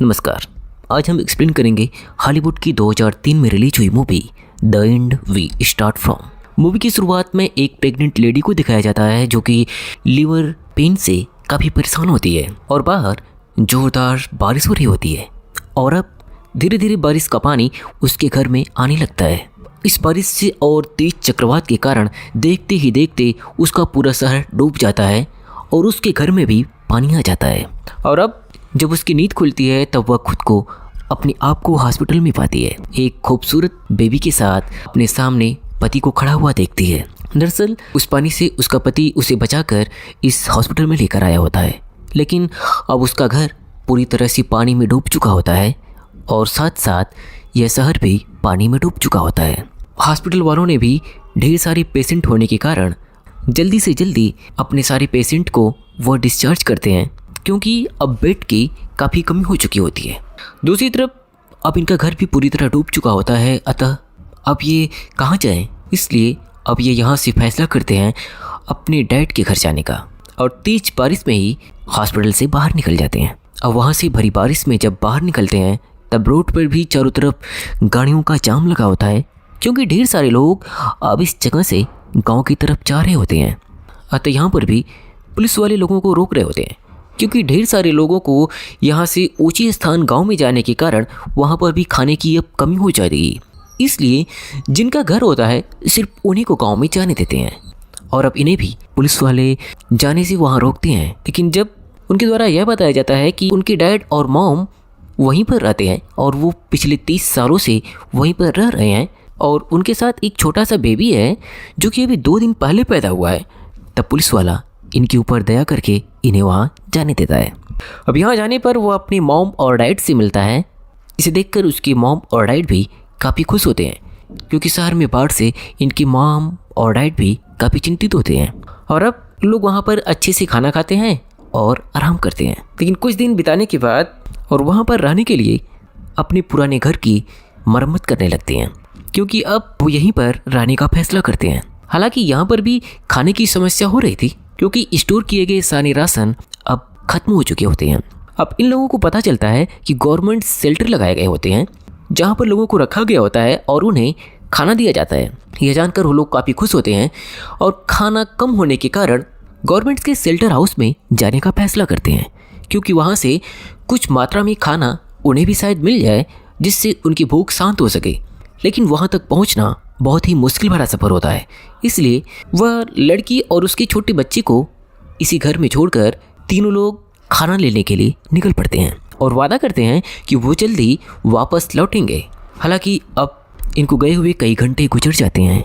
नमस्कार। आज हम एक्सप्लेन करेंगे हॉलीवुड की 2003 में रिलीज हुई movie the end we start from. Movie की शुरुआत में एक प्रेग्नेंट लेडी को दिखाया जाता है जो कि लीवर पेन से काफ़ी परेशान होती है और बाहर जोरदार बारिश हो रही होती है और अब धीरे धीरे बारिश का पानी उसके घर में आने लगता है। इस बारिश से और तेज चक्रवात के कारण देखते ही देखते उसका पूरा शहर डूब जाता है और उसके घर में भी पानी आ जाता है। और अब जब उसकी नींद खुलती है तब वह खुद को अपने आप को हॉस्पिटल में पाती है, एक खूबसूरत बेबी के साथ अपने सामने पति को खड़ा हुआ देखती है। दरअसल उस पानी से उसका पति उसे बचाकर इस हॉस्पिटल में लेकर आया होता है, लेकिन अब उसका घर पूरी तरह से पानी में डूब चुका होता है और साथ साथ यह शहर भी पानी में डूब चुका होता है। हॉस्पिटल वालों ने भी ढेर सारे पेशेंट होने के कारण जल्दी से जल्दी अपने सारे पेशेंट को वो डिस्चार्ज करते हैं, क्योंकि अब बेड की काफ़ी कमी हो चुकी होती है। दूसरी तरफ अब इनका घर भी पूरी तरह डूब चुका होता है, अतः अब ये कहाँ जाएं? इसलिए अब ये यहाँ से फैसला करते हैं अपने डैड के घर जाने का और तेज बारिश में ही हॉस्पिटल से बाहर निकल जाते हैं। अब वहाँ से भरी बारिश में जब बाहर निकलते हैं तब रोड पर भी चारों तरफ गाड़ियों का जाम लगा होता है, क्योंकि ढेर सारे लोग अब इस जगह से गाँव की तरफ जा रहे होते हैं। अतः यहाँ पर भी पुलिस वाले लोगों को रोक रहे होते हैं, क्योंकि ढेर सारे लोगों को यहाँ से ऊंचे स्थान गांव में जाने के कारण वहाँ पर भी खाने की अब कमी हो जाएगी। इसलिए जिनका घर होता है सिर्फ उन्हीं को गांव में जाने देते हैं और अब इन्हें भी पुलिस वाले जाने से वहाँ रोकते हैं। लेकिन जब उनके द्वारा यह बताया जाता है कि उनके डैड और मॉम वहीं पर रहते हैं और वो पिछले 30 सालों से वहीं पर रह रहे हैं और उनके साथ एक छोटा सा बेबी है जो कि अभी 2 दिन पहले पैदा हुआ है, तब पुलिस वाला इनके ऊपर दया करके इन्हें वहाँ जाने देता है। अब यहाँ जाने पर वो अपनी मॉम और डैड से मिलता है। इसे देखकर उसकी मॉम और डैड भी काफ़ी खुश होते हैं, क्योंकि शहर में बाढ़ से इनकी मॉम और डैड भी काफ़ी चिंतित होते हैं। और अब लोग वहाँ पर अच्छे से खाना खाते हैं और आराम करते हैं। लेकिन कुछ दिन बिताने के बाद और वहाँ पर रहने के लिए अपने पुराने घर की मरम्मत करने लगते हैं, क्योंकि अब वो यहीं पर रहने का फैसला करते हैं। हालांकि यहाँ पर भी खाने की समस्या हो रही थी, क्योंकि स्टोर किए गए सारे राशन अब खत्म हो चुके होते हैं। अब इन लोगों को पता चलता है कि गवर्नमेंट शेल्टर लगाए गए होते हैं जहाँ पर लोगों को रखा गया होता है और उन्हें खाना दिया जाता है। यह जानकर वो लोग काफ़ी खुश होते हैं और खाना कम होने के कारण गवर्नमेंट के शेल्टर हाउस में जाने का फैसला करते हैं, क्योंकि वहाँ से कुछ मात्रा में खाना उन्हें भी शायद मिल जाए जिससे उनकी भूख शांत हो सके। लेकिन वहाँ तक पहुँचना बहुत ही मुश्किल भरा सफ़र होता है, इसलिए वह लड़की और उसके छोटे बच्चे को इसी घर में छोड़कर तीनों लोग खाना लेने के लिए निकल पड़ते हैं और वादा करते हैं कि वो जल्दी वापस लौटेंगे। हालांकि अब इनको गए हुए कई घंटे गुजर जाते हैं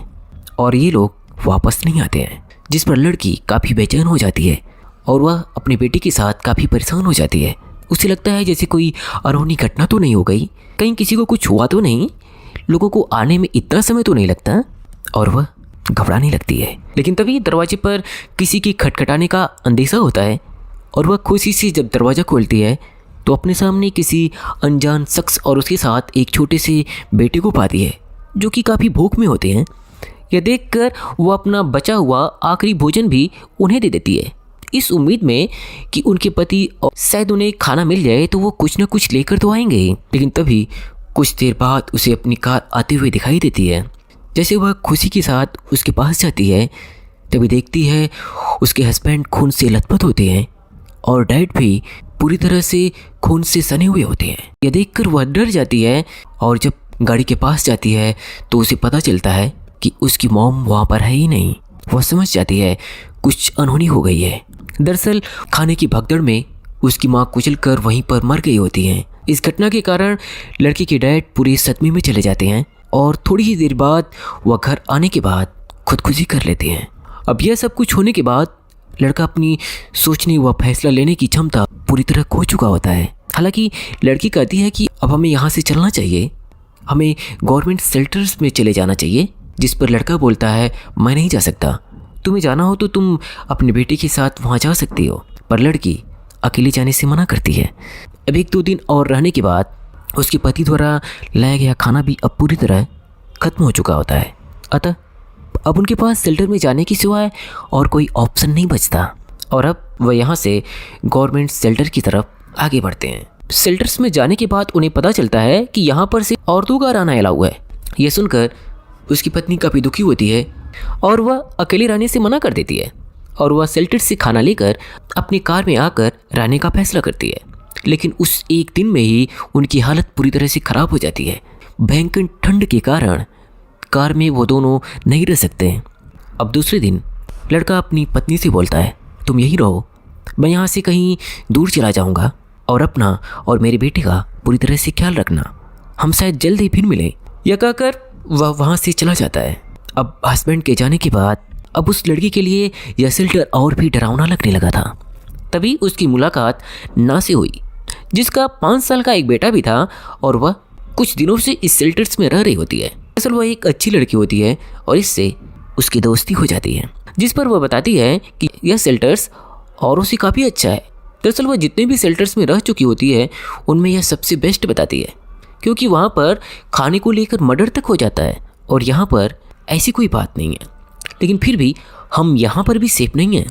और ये लोग वापस नहीं आते हैं, जिस पर लड़की काफ़ी बेचैन हो जाती है और वह अपने बेटे के साथ काफ़ी परेशान हो जाती है। उसे लगता है जैसे कोई अनहोनी घटना तो नहीं हो गई, कहीं किसी को कुछ हुआ तो नहीं, लोगों को आने में इतना समय तो नहीं लगता, और वह घबराने लगती है। लेकिन तभी दरवाजे पर किसी के खटखटाने का अंदेशा होता है और वह खुशी से जब दरवाज़ा खोलती है तो अपने सामने किसी अनजान शख्स और उसके साथ एक छोटे से बेटे को पाती है जो कि काफ़ी भूख में होते हैं। यह देखकर वो अपना बचा हुआ आखिरी भोजन भी उन्हें दे देती है, इस उम्मीद में कि उनके पति शायद उन्हें खाना मिल जाए तो वो कुछ न कुछ लेकर तो आएंगे। लेकिन तभी कुछ देर बाद उसे अपनी कार आते हुए दिखाई देती है। जैसे वह खुशी के साथ उसके पास जाती है तभी देखती है उसके हस्बैंड खून से लथपथ होते हैं और डैड भी पूरी तरह से खून से सने हुए होते हैं। यह देखकर वह डर जाती है और जब गाड़ी के पास जाती है तो उसे पता चलता है कि उसकी मॉम वहाँ पर है ही नहीं। वह समझ जाती है कुछ अनहोनी हो गई है। दरअसल खाने की भगदड़ में उसकी माँ कुचल कर वहीं पर मर गई होती है। इस घटना के कारण लड़की के डैड पूरे सदमे में चले जाते हैं और थोड़ी ही देर बाद वह घर आने के बाद खुदकुशी कर लेते हैं। अब यह सब कुछ होने के बाद लड़का अपनी सोचने व फैसला लेने की क्षमता पूरी तरह खो चुका होता है। हालांकि लड़की कहती है कि अब हमें यहाँ से चलना चाहिए, हमें गवर्नमेंट शेल्टर्स में चले जाना चाहिए, जिस पर लड़का बोलता है मैं नहीं जा सकता, तुम्हें जाना हो तो तुम अपने बेटे के साथ वहाँ जा सकती हो। पर लड़की अकेले जाने से मना करती है। अब 1-2 दिन और रहने के बाद उसके पति द्वारा लाया गया खाना भी अब पूरी तरह खत्म हो चुका होता है, अतः अब उनके पास शेल्टर में जाने की सिवाय और कोई ऑप्शन नहीं बचता और अब वह यहाँ से गवर्नमेंट शेल्टर की तरफ आगे बढ़ते हैं। शेल्टर्स में जाने के बाद उन्हें पता चलता है कि यहाँ पर से औरतों का रहना अलाउ है। यह सुनकर उसकी पत्नी काफ़ी दुखी होती है और वह अकेले रहने से मना कर देती है और वह शेल्टर्स से खाना लेकर अपनी कार में आकर रहने का फैसला करती है। लेकिन उस एक दिन में ही उनकी हालत पूरी तरह से ख़राब हो जाती है। भयंकर ठंड के कारण कार में वो दोनों नहीं रह सकते हैं। अब दूसरे दिन लड़का अपनी पत्नी से बोलता है, तुम यहीं रहो, मैं यहाँ से कहीं दूर चला जाऊँगा और अपना और मेरे बेटे का पूरी तरह से ख्याल रखना, हम शायद जल्द ही फिर मिलें। यह कहकर वह वहाँ से चला जाता है। अब हस्बैंड के जाने के बाद अब उस लड़की के लिए यह शेल्टर और भी डरावना लगने लगा था। तभी उसकी मुलाकात ना से हुई, जिसका 5 साल का एक बेटा भी था और वह कुछ दिनों से इस शेल्टर्स में रह रही होती है। असल वह एक अच्छी लड़की होती है और इससे उसकी दोस्ती हो जाती है, जिस पर वह बताती है कि यह शेल्टर्स औरों से काफ़ी अच्छा है। दरअसल वह जितने भी शेल्टर्स में रह चुकी होती है उनमें यह सबसे बेस्ट बताती है, क्योंकि वहाँ पर खाने को लेकर मर्डर तक हो जाता है और यहाँ पर ऐसी कोई बात नहीं है। लेकिन फिर भी हम यहाँ पर भी सेफ नहीं हैं,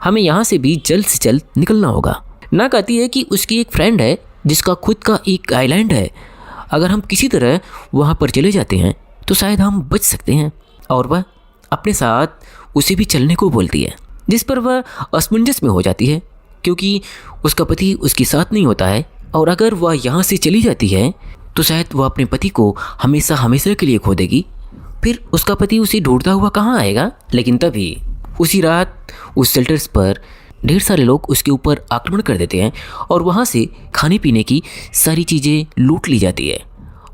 हमें यहाँ से भी जल्द से जल्द निकलना होगा। ना कहती है कि उसकी एक फ्रेंड है जिसका खुद का एक आइलैंड है, अगर हम किसी तरह वहाँ पर चले जाते हैं तो शायद हम बच सकते हैं। और वह अपने साथ उसे भी चलने को बोलती है, जिस पर वह असमंजस में हो जाती है, क्योंकि उसका पति उसके साथ नहीं होता है और अगर वह यहाँ से चली जाती है तो शायद वह अपने पति को हमेशा हमेशा के लिए खो देगी। फिर उसका पति उसे ढूंढता हुआ कहाँ आएगा। लेकिन तभी उसी रात उस शेल्टर्स पर ढेर सारे लोग उसके ऊपर आक्रमण कर देते हैं और वहाँ से खाने पीने की सारी चीज़ें लूट ली जाती है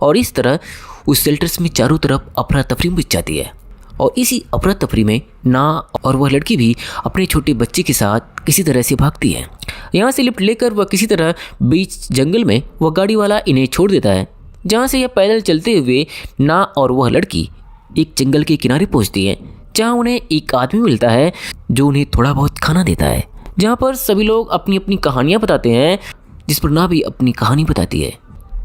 और इस तरह उस शेल्टर्स में चारों तरफ अफरा तफरी मच जाती है। और इसी अफरा तफरी में ना और वह लड़की भी अपने छोटे बच्चे के साथ किसी तरह से भागती है। यहाँ से लिफ्ट लेकर वह किसी तरह बीच जंगल में वह गाड़ी वाला इन्हें छोड़ देता है, जहाँ से यह पैदल चलते हुए ना और वह लड़की एक जंगल के किनारे पहुँचती है, जहाँ उन्हें एक आदमी मिलता है जो उन्हें थोड़ा बहुत खाना देता है। जहाँ पर सभी लोग अपनी अपनी कहानियाँ बताते हैं, जिस पर ना भी अपनी कहानी बताती है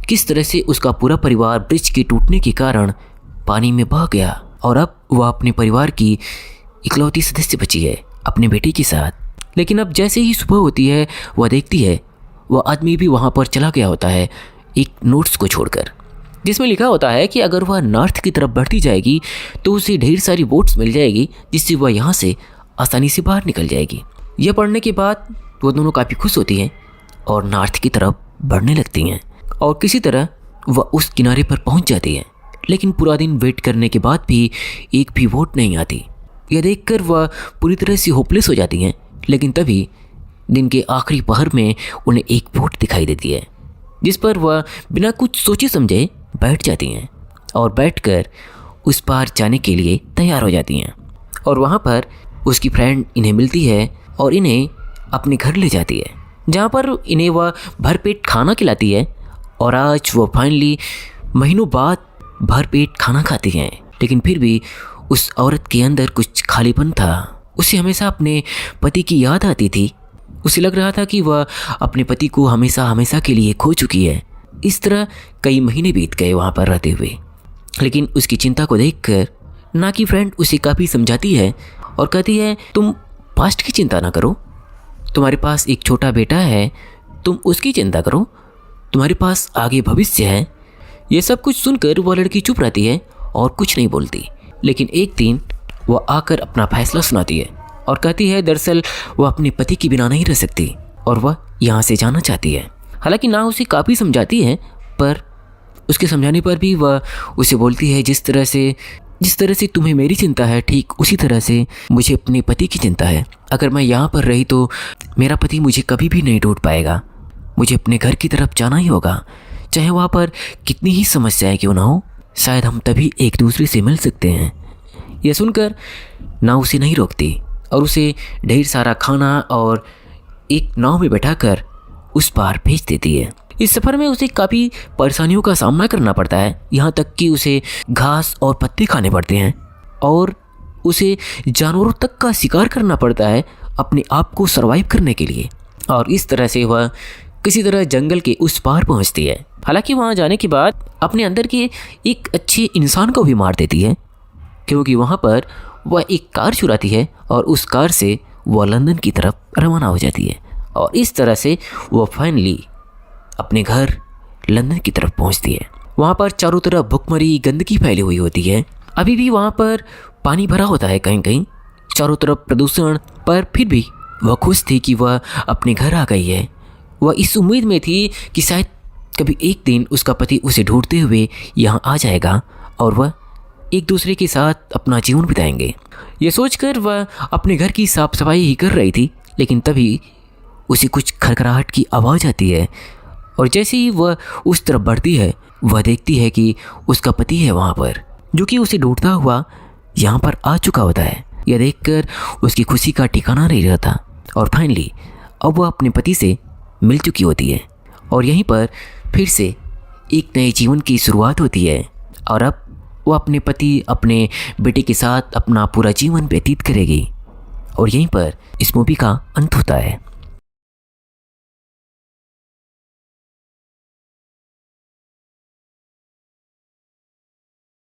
किस तरह से उसका पूरा परिवार ब्रिज के टूटने के कारण पानी में बह गया और अब वह अपने परिवार की इकलौती सदस्य बची है अपने बेटे के साथ। लेकिन अब जैसे ही सुबह होती है वह देखती है वह आदमी भी वहाँ पर चला गया होता है एक नोट्स को छोड़कर, जिसमें लिखा होता है कि अगर वह नॉर्थ की तरफ बढ़ती जाएगी तो उसे ढेर सारी बोट्स मिल जाएगी, जिससे वह यहाँ से आसानी से बाहर निकल जाएगी। यह पढ़ने के बाद वो दोनों काफ़ी खुश होती हैं और नॉर्थ की तरफ बढ़ने लगती हैं और किसी तरह वह उस किनारे पर पहुँच जाती है। लेकिन पूरा दिन वेट करने के बाद भी एक भी वोट नहीं आती। यह देखकर वह पूरी तरह से होपलेस हो जाती हैं। लेकिन तभी दिन के आखिरी पहर में उन्हें एक वोट दिखाई देती है, जिस पर वह बिना कुछ सोचे समझे बैठ जाती हैं और बैठकर उस पार जाने के लिए तैयार हो जाती हैं। और वहाँ पर उसकी फ्रेंड इन्हें मिलती है और इन्हें अपने घर ले जाती है, जहाँ पर इन्हें वह भरपेट खाना खिलाती है। और आज वह फाइनली महीनों बाद भरपेट खाना खाती हैं। लेकिन फिर भी उस औरत के अंदर कुछ खालीपन था। उसे हमेशा अपने पति की याद आती थी। उसे लग रहा था कि वह अपने पति को हमेशा हमेशा के लिए खो चुकी है। इस तरह कई महीने बीत गए वहाँ पर रहते हुए। लेकिन उसकी चिंता को देखकर ना की फ्रेंड उसे काफ़ी समझाती है और कहती है, तुम पास्ट की चिंता ना करो, तुम्हारे पास एक छोटा बेटा है, तुम उसकी चिंता करो, तुम्हारे पास आगे भविष्य है। ये सब कुछ सुनकर वह लड़की चुप रहती है और कुछ नहीं बोलती। लेकिन एक दिन वह आकर अपना फैसला सुनाती है और कहती है दरअसल वह अपने पति के बिना नहीं रह सकती और वह यहाँ से जाना चाहती है। हालांकि ना उसे काफ़ी समझाती है, पर उसके समझाने पर भी वह उसे बोलती है जिस तरह से तुम्हें मेरी चिंता है, ठीक उसी तरह से मुझे अपने पति की चिंता है। अगर मैं यहाँ पर रही तो मेरा पति मुझे कभी भी नहीं ढूंढ पाएगा। मुझे अपने घर की तरफ जाना ही होगा, चाहे वहाँ पर कितनी ही समस्याएं क्यों ना हो। शायद हम तभी एक दूसरे से मिल सकते हैं। यह सुनकर ना उसे नहीं रोकती और उसे ढेर सारा खाना और एक नाव में बैठाकर उस पार भेज देती है। इस सफ़र में उसे काफ़ी परेशानियों का सामना करना पड़ता है, यहाँ तक कि उसे घास और पत्ते खाने पड़ते हैं और उसे जानवरों तक का शिकार करना पड़ता है अपने आप को सरवाइव करने के लिए। और इस तरह से वह किसी तरह जंगल के उस पार पहुँचती है। हालांकि वहाँ जाने के बाद अपने अंदर के एक अच्छे इंसान को भी मार देती है, क्योंकि वहाँ पर वह एक कार चुराती है और उस कार से वह लंदन की तरफ रवाना हो जाती है। और इस तरह से वह फाइनली अपने घर लंदन की तरफ पहुंचती है। वहाँ पर चारों तरफ भुखमरी गंदगी फैली हुई होती है। अभी भी वहाँ पर पानी भरा होता है कहीं कहीं, चारों तरफ प्रदूषण, पर फिर भी वह खुश थी कि वह अपने घर आ गई है। वह इस उम्मीद में थी कि शायद कभी एक दिन उसका पति उसे ढूंढते हुए यहाँ आ जाएगा और वह एक दूसरे के साथ अपना जीवन बिताएंगे। ये सोचकर वह अपने घर की साफ सफाई ही कर रही थी, लेकिन तभी उसे कुछ खड़खड़ाहट की आवाज़ आती है और जैसे ही वह उस तरफ बढ़ती है वह देखती है कि उसका पति है वहाँ पर, जो कि उसे ढूंढता हुआ यहाँ पर आ चुका होता है। यह देखकर उसकी खुशी का ठिकाना नहीं रहता और फाइनली अब वह अपने पति से मिल चुकी होती है और यहीं पर फिर से एक नए जीवन की शुरुआत होती है और अब वह अपने पति, अपने बेटे के साथ अपना पूरा जीवन व्यतीत करेगी और यहीं पर इस मूवी का अंत होता है।